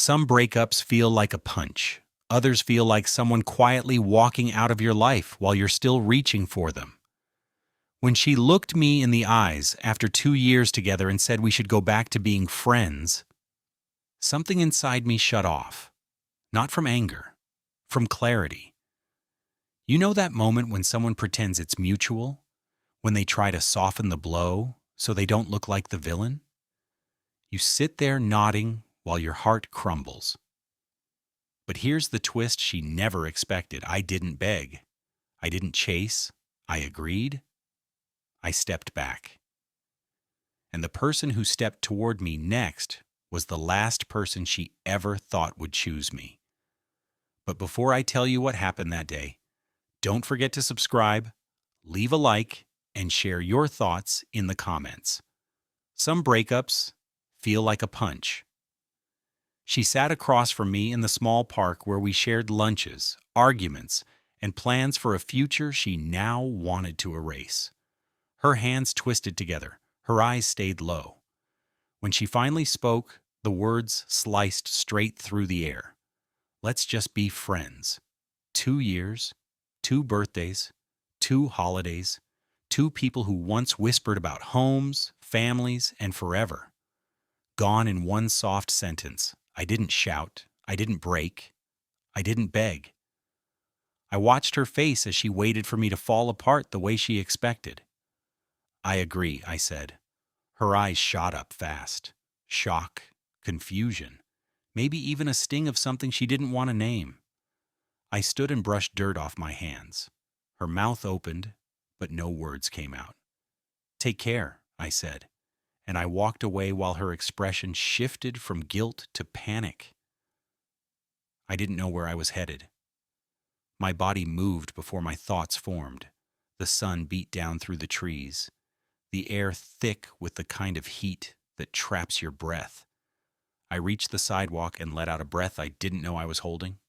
Some breakups feel like a punch. Others feel like someone quietly walking out of your life while you're still reaching for them. When she looked me in the eyes after 2 years together and said we should go back to being friends, something inside me shut off. Not from anger, from clarity. You know that moment when someone pretends it's mutual? When they try to soften the blow so they don't look like the villain? You sit there nodding while your heart crumbles. But here's the twist she never expected. I didn't beg. I didn't chase. I agreed. I stepped back. And the person who stepped toward me next was the last person she ever thought would choose me. But before I tell you what happened that day, don't forget to subscribe, leave a like, and share your thoughts in the comments. Some breakups feel like a punch. She sat across from me in the small park where we shared lunches, arguments, and plans for a future she now wanted to erase. Her hands twisted together, her eyes stayed low. When she finally spoke, the words sliced straight through the air. Let's just be friends. 2 years, 2 birthdays, 2 holidays, 2 people who once whispered about homes, families, and forever. Gone in one soft sentence. I didn't shout. I didn't break. I didn't beg. I watched her face as she waited for me to fall apart the way she expected. I agree, I said. Her eyes shot up fast. Shock, confusion, maybe even a sting of something she didn't want to name. I stood and brushed dirt off my hands. Her mouth opened, but no words came out. Take care, I said, and I walked away while her expression shifted from guilt to panic. I didn't know where I was headed. My body moved before my thoughts formed. The sun beat down through the trees, the air thick with the kind of heat that traps your breath. I reached the sidewalk and let out a breath I didn't know I was holding.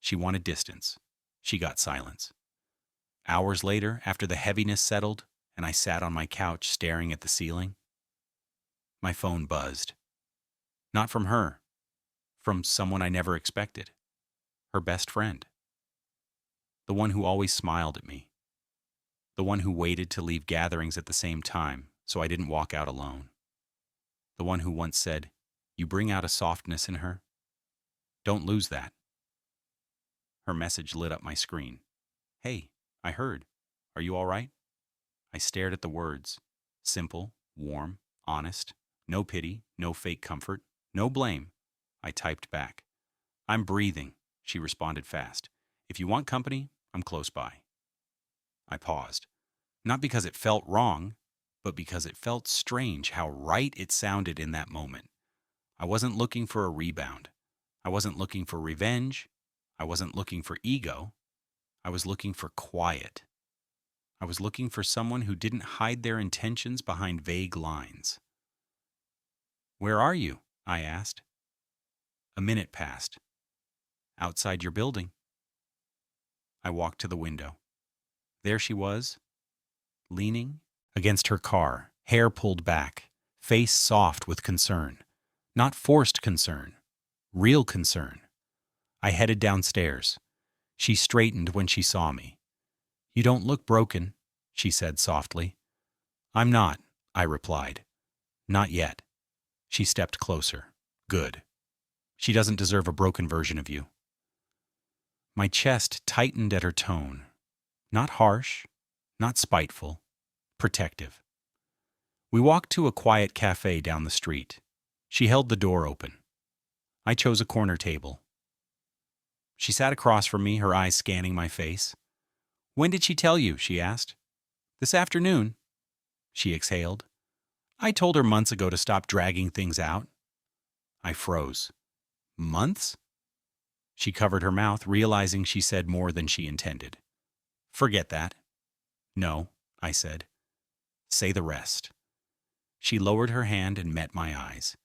She wanted distance. She got silence. Hours later, after the heaviness settled and I sat on my couch staring at the ceiling, my phone buzzed. Not from her, from someone I never expected. Her best friend. The one who always smiled at me. The one who waited to leave gatherings at the same time so I didn't walk out alone. The one who once said, "You bring out a softness in her. Don't lose that." Her message lit up my screen. "Hey, I heard. Are you all right?" I stared at the words. Simple, warm, honest. No pity, no fake comfort, no blame. I typed back. "I'm breathing," she responded fast. "If you want company, I'm close by." I paused. Not because it felt wrong, but because it felt strange how right it sounded in that moment. I wasn't looking for a rebound. I wasn't looking for revenge. I wasn't looking for ego. I was looking for quiet. I was looking for someone who didn't hide their intentions behind vague lines. "Where are you?" I asked. A minute passed. "Outside your building." I walked to the window. There she was, leaning against her car, hair pulled back, face soft with concern. Not forced concern, real concern. I headed downstairs. She straightened when she saw me. "You don't look broken," she said softly. "I'm not," I replied. "Not yet." She stepped closer. "Good. She doesn't deserve a broken version of you." My chest tightened at her tone. Not harsh, not spiteful, protective. We walked to a quiet cafe down the street. She held the door open. I chose a corner table. She sat across from me, her eyes scanning my face. "When did she tell you?" she asked. "This afternoon." She exhaled. "I told her months ago to stop dragging things out." I froze. "Months?" She covered her mouth, realizing she said more than she intended. "Forget that." "No," I said. "Say the rest." She lowered her hand and met my eyes.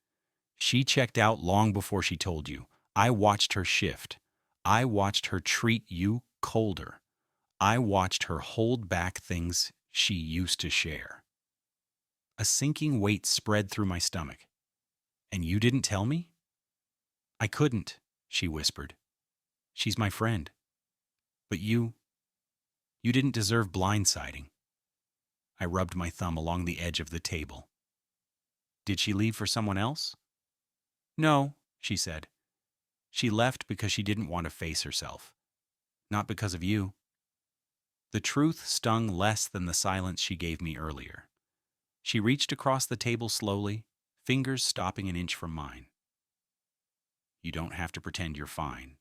"She checked out long before she told you. I watched her shift. I watched her treat you colder. I watched her hold back things she used to share." A sinking weight spread through my stomach. "And you didn't tell me?" I couldn't, she whispered. She's my friend. But you didn't deserve blindsiding. I rubbed my thumb along the edge of the table. Did she leave for someone else? No, she said. She left because she didn't want to face herself. Not because of you. The truth stung less than the silence she gave me earlier. She reached across the table slowly, fingers stopping an inch from mine. You don't have to pretend you're fine.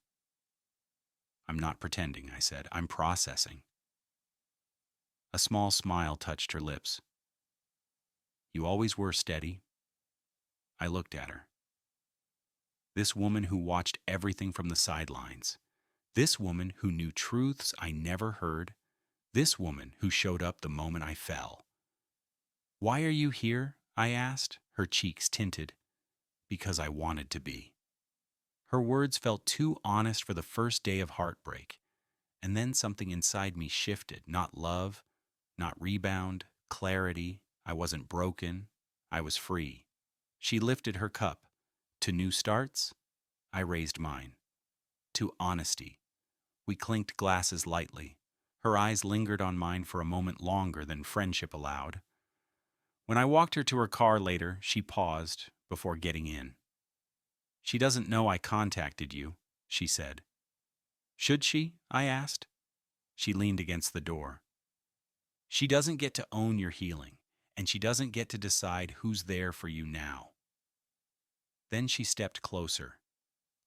I'm not pretending, I said. I'm processing. A small smile touched her lips. You always were steady. I looked at her. This woman who watched everything from the sidelines. This woman who knew truths I never heard. This woman who showed up the moment I fell. Why are you here? I asked, her cheeks tinted. Because I wanted to be. Her words felt too honest for the first day of heartbreak. And then something inside me shifted. Not love, not rebound, clarity. I wasn't broken. I was free. She lifted her cup. To new starts? I raised mine. To honesty. We clinked glasses lightly. Her eyes lingered on mine for a moment longer than friendship allowed. When I walked her to her car later, she paused before getting in. She doesn't know I contacted you, she said. Should she? I asked. She leaned against the door. She doesn't get to own your healing, and she doesn't get to decide who's there for you now. Then she stepped closer,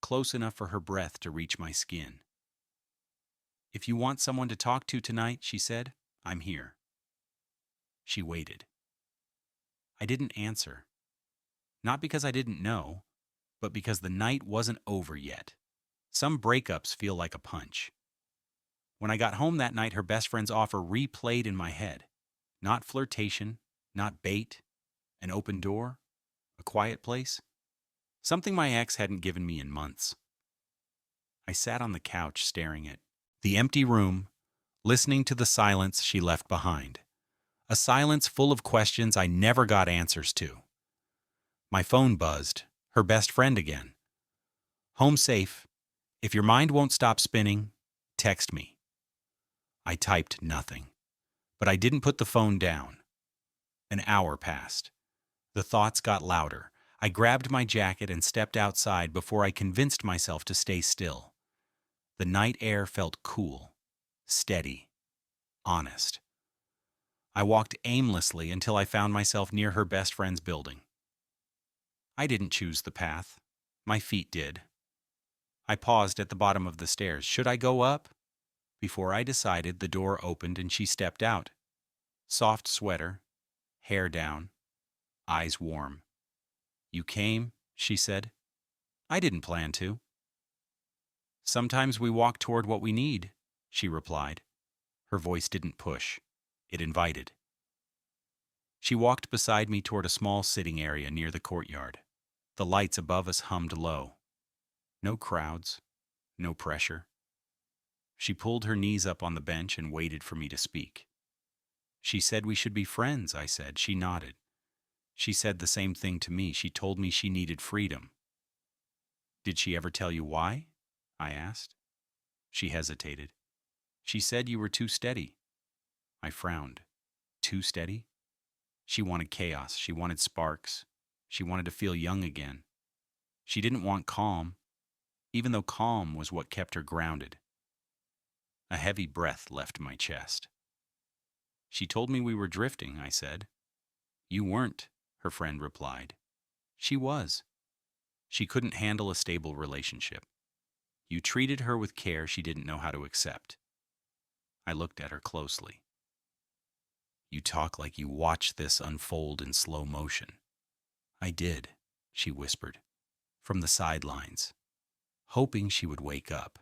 close enough for her breath to reach my skin. If you want someone to talk to tonight, she said, I'm here. She waited. I didn't answer. Not because I didn't know, but because the night wasn't over yet. Some breakups feel like a punch. When I got home that night, her best friend's offer replayed in my head. Not flirtation, not bait, an open door, a quiet place. Something my ex hadn't given me in months. I sat on the couch staring at the empty room, listening to the silence she left behind. A silence full of questions I never got answers to. My phone buzzed, her best friend again. Home safe. If your mind won't stop spinning, text me. I typed nothing, but I didn't put the phone down. An hour passed. The thoughts got louder. I grabbed my jacket and stepped outside before I convinced myself to stay still. The night air felt cool, steady, honest. I walked aimlessly until I found myself near her best friend's building. I didn't choose the path. My feet did. I paused at the bottom of the stairs. Should I go up? Before I decided, the door opened and she stepped out. Soft sweater, hair down, eyes warm. You came, she said. I didn't plan to. Sometimes we walk toward what we need, she replied. Her voice didn't push. It invited. She walked beside me toward a small sitting area near the courtyard. The lights above us hummed low. No crowds, no pressure. She pulled her knees up on the bench and waited for me to speak. She said we should be friends, I said. She nodded. She said the same thing to me. She told me she needed freedom. Did she ever tell you why? I asked. She hesitated. She said you were too steady. I frowned. Too steady? She wanted chaos. She wanted sparks. She wanted to feel young again. She didn't want calm, even though calm was what kept her grounded. A heavy breath left my chest. She told me we were drifting, I said. You weren't, her friend replied. She was. She couldn't handle a stable relationship. You treated her with care she didn't know how to accept. I looked at her closely. You talk like you watched this unfold in slow motion. I did, she whispered, from the sidelines, hoping she would wake up.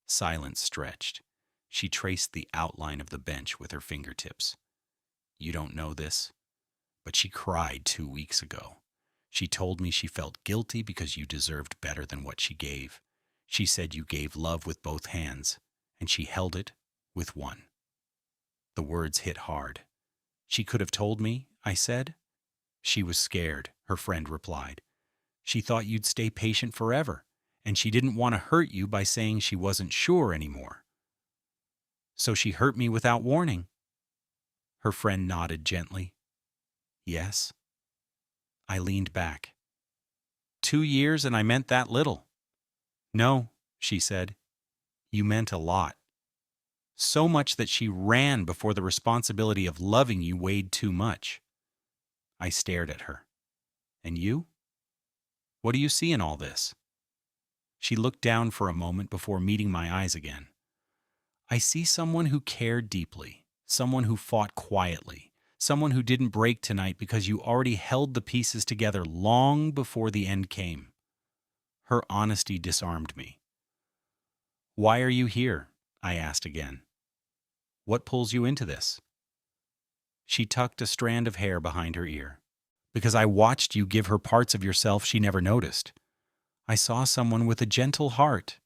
Silence stretched. She traced the outline of the bench with her fingertips. You don't know this, but she cried 2 weeks ago. She told me she felt guilty because you deserved better than what she gave. She said you gave love with both hands, and she held it with one. The words hit hard. She could have told me, I said. She was scared, her friend replied. She thought you'd stay patient forever, and she didn't want to hurt you by saying she wasn't sure anymore. So she hurt me without warning. Her friend nodded gently. Yes. I leaned back. 2 years and I meant that little. No, she said. You meant a lot. So much that she ran before the responsibility of loving you weighed too much. I stared at her. And you? What do you see in all this? She looked down for a moment before meeting my eyes again. I see someone who cared deeply, someone who fought quietly, someone who didn't break tonight because you already held the pieces together long before the end came. Her honesty disarmed me. Why are you here? I asked again. What pulls you into this? She tucked a strand of hair behind her ear. Because I watched you give her parts of yourself she never noticed. I saw someone with a gentle heart,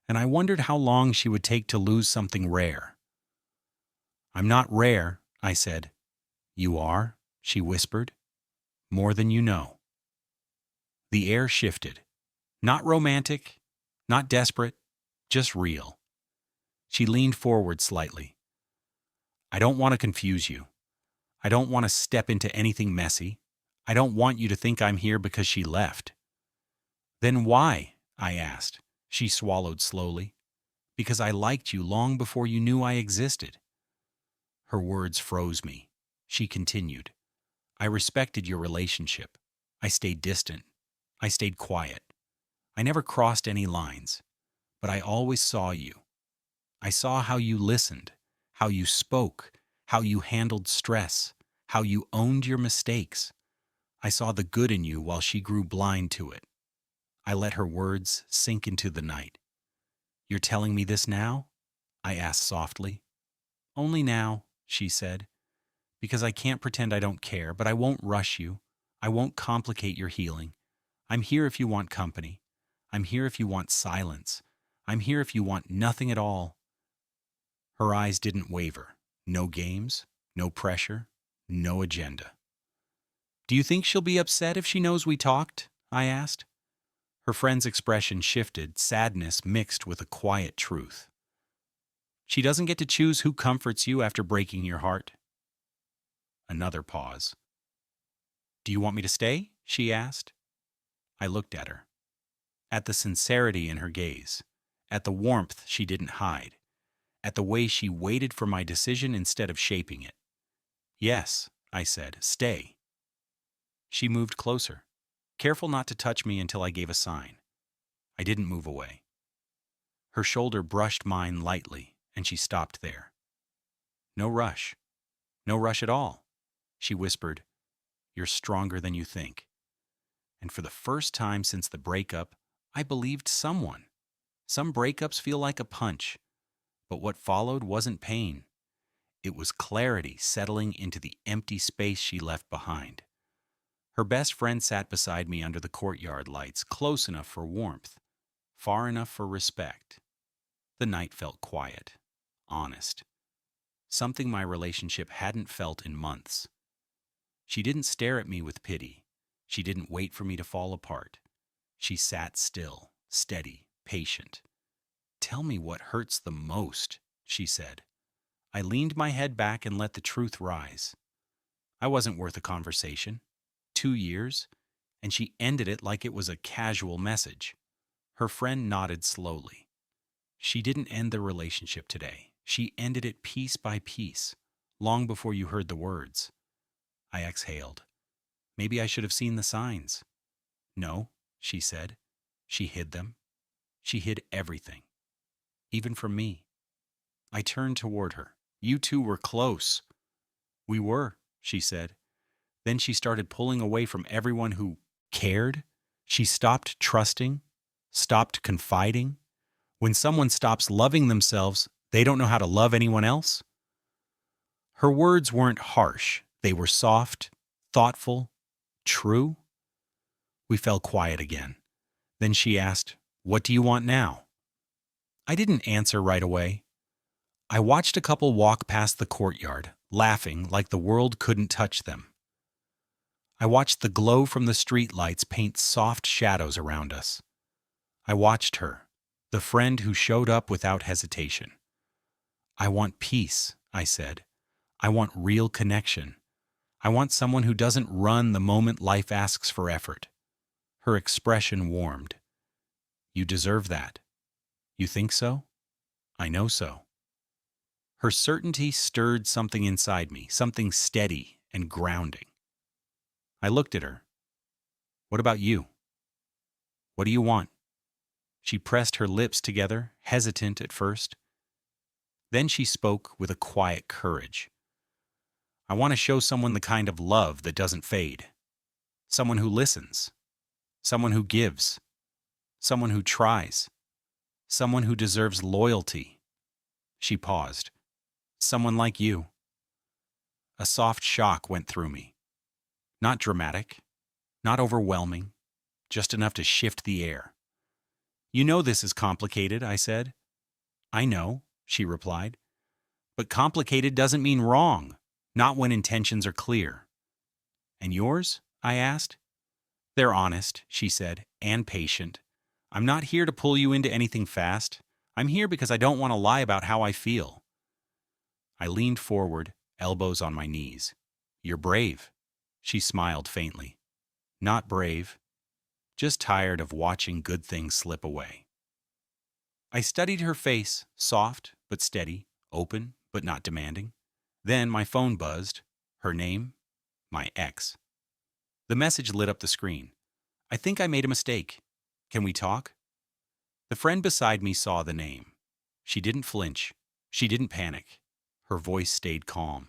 and I wondered how long she would take to lose something rare. I'm not rare, I said. You are, she whispered. More than you know. The air shifted. Not romantic, not desperate, just real. She leaned forward slightly. I don't want to confuse you. I don't want to step into anything messy. I don't want you to think I'm here because she left. Then why? I asked. She swallowed slowly. Because I liked you long before you knew I existed. Her words froze me. She continued. I respected your relationship. I stayed distant. I stayed quiet. I never crossed any lines. But I always saw you. I saw how you listened, how you spoke, how you handled stress, how you owned your mistakes. I saw the good in you while she grew blind to it. I let her words sink into the night. You're telling me this now? I asked softly. Only now, she said. Because I can't pretend I don't care, but I won't rush you. I won't complicate your healing. I'm here if you want company. I'm here if you want silence. I'm here if you want nothing at all. Her eyes didn't waver. No games, no pressure, no agenda. Do you think she'll be upset if she knows we talked? I asked. Her friend's expression shifted, sadness mixed with a quiet truth. She doesn't get to choose who comforts you after breaking your heart. Another pause. Do you want me to stay? She asked. I looked at her. At the sincerity in her gaze. At the warmth she didn't hide. At the way she waited for my decision instead of shaping it. Yes, I said, stay. She moved closer, careful not to touch me until I gave a sign. I didn't move away. Her shoulder brushed mine lightly, and she stopped there. No rush. No rush at all. She whispered, You're stronger than you think. And for the first time since the breakup, I believed someone. Some breakups feel like a punch, but what followed wasn't pain. It was clarity settling into the empty space she left behind. Her best friend sat beside me under the courtyard lights, close enough for warmth, far enough for respect. The night felt quiet, honest, something my relationship hadn't felt in months. She didn't stare at me with pity. She didn't wait for me to fall apart. She sat still, steady, patient. Tell me what hurts the most, she said. I leaned my head back and let the truth rise. I wasn't worth a conversation. 2 years, and she ended it like it was a casual message. Her friend nodded slowly. She didn't end the relationship today. She ended it piece by piece, long before you heard the words. I exhaled. Maybe I should have seen the signs. No, she said. She hid them. She hid everything, even from me. I turned toward her. You two were close. We were, she said. Then she started pulling away from everyone who cared. She stopped trusting, stopped confiding. When someone stops loving themselves, they don't know how to love anyone else. Her words weren't harsh. They were soft, thoughtful, true. We fell quiet again. Then she asked, What do you want now? I didn't answer right away. I watched a couple walk past the courtyard, laughing like the world couldn't touch them. I watched the glow from the streetlights paint soft shadows around us. I watched her, the friend who showed up without hesitation. I want peace, I said. I want real connection. I want someone who doesn't run the moment life asks for effort. Her expression warmed. You deserve that. You think so? I know so. Her certainty stirred something inside me, something steady and grounding. I looked at her. What about you? What do you want? She pressed her lips together, hesitant at first. Then she spoke with a quiet courage. I want to show someone the kind of love that doesn't fade. Someone who listens. Someone who gives. Someone who tries. Someone who deserves loyalty. She paused. Someone like you. A soft shock went through me. Not dramatic, not overwhelming, just enough to shift the air. You know this is complicated, I said. I know, she replied. But complicated doesn't mean wrong, not when intentions are clear. And yours? I asked. They're honest, she said, and patient. I'm not here to pull you into anything fast. I'm here because I don't want to lie about how I feel. I leaned forward, elbows on my knees. You're brave. She smiled faintly. Not brave. Just tired of watching good things slip away. I studied her face, soft but steady, open but not demanding. Then my phone buzzed. Her name? My ex. The message lit up the screen. I think I made a mistake. Can we talk? The friend beside me saw the name. She didn't flinch. She didn't panic. Her voice stayed calm.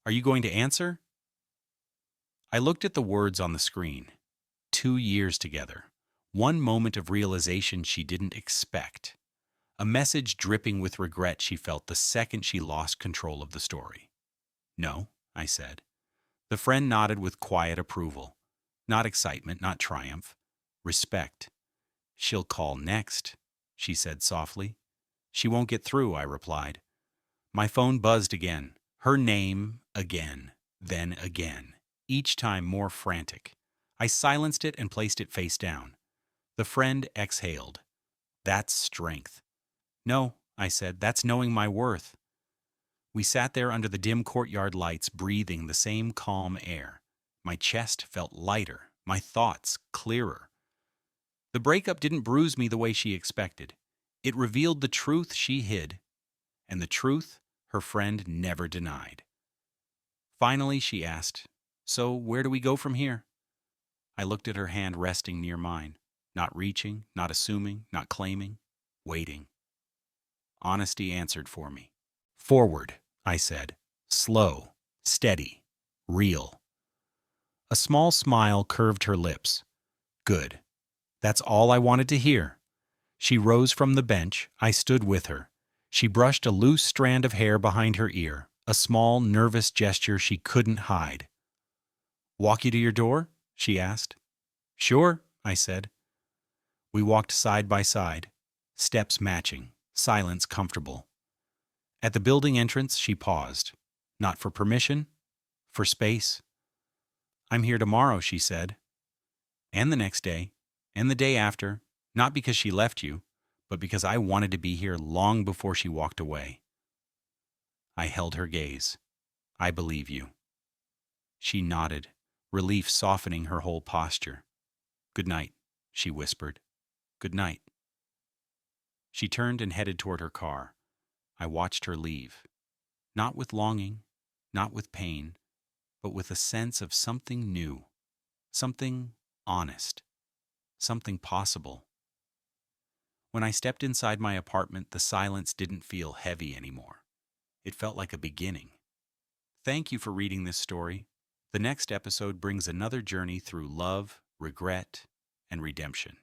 Are you going to answer? I looked at the words on the screen. 2 years together. One moment of realization she didn't expect. A message dripping with regret she felt the second she lost control of the story. No, I said. The friend nodded with quiet approval. Not excitement, not triumph. Respect. She'll call next, she said softly. She won't get through, I replied. My phone buzzed again. Her name again, then again, each time more frantic. I silenced it and placed it face down. The friend exhaled. That's strength. No, I said, that's knowing my worth. We sat there under the dim courtyard lights, breathing the same calm air. My chest felt lighter, my thoughts clearer. The breakup didn't bruise me the way she expected. It revealed the truth she hid, and the truth her friend never denied. Finally, she asked, So where do we go from here? I looked at her hand resting near mine, not reaching, not assuming, not claiming, waiting. Honesty answered for me. Forward, I said. Slow, steady, real. A small smile curved her lips. Good. That's all I wanted to hear. She rose from the bench. I stood with her. She brushed a loose strand of hair behind her ear, a small, nervous gesture she couldn't hide. Walk you to your door? She asked. Sure, I said. We walked side by side, steps matching, silence comfortable. At the building entrance, she paused. Not for permission, for space. I'm here tomorrow, she said. And the next day, and the day after, not because she left you, but because I wanted to be here long before she walked away. I held her gaze. I believe you. She nodded, relief softening her whole posture. Good night, she whispered. Good night. She turned and headed toward her car. I watched her leave. Not with longing, not with pain, but with a sense of something new, something honest, something possible. When I stepped inside my apartment, the silence didn't feel heavy anymore. It felt like a beginning. Thank you for reading this story. The next episode brings another journey through love, regret, and redemption.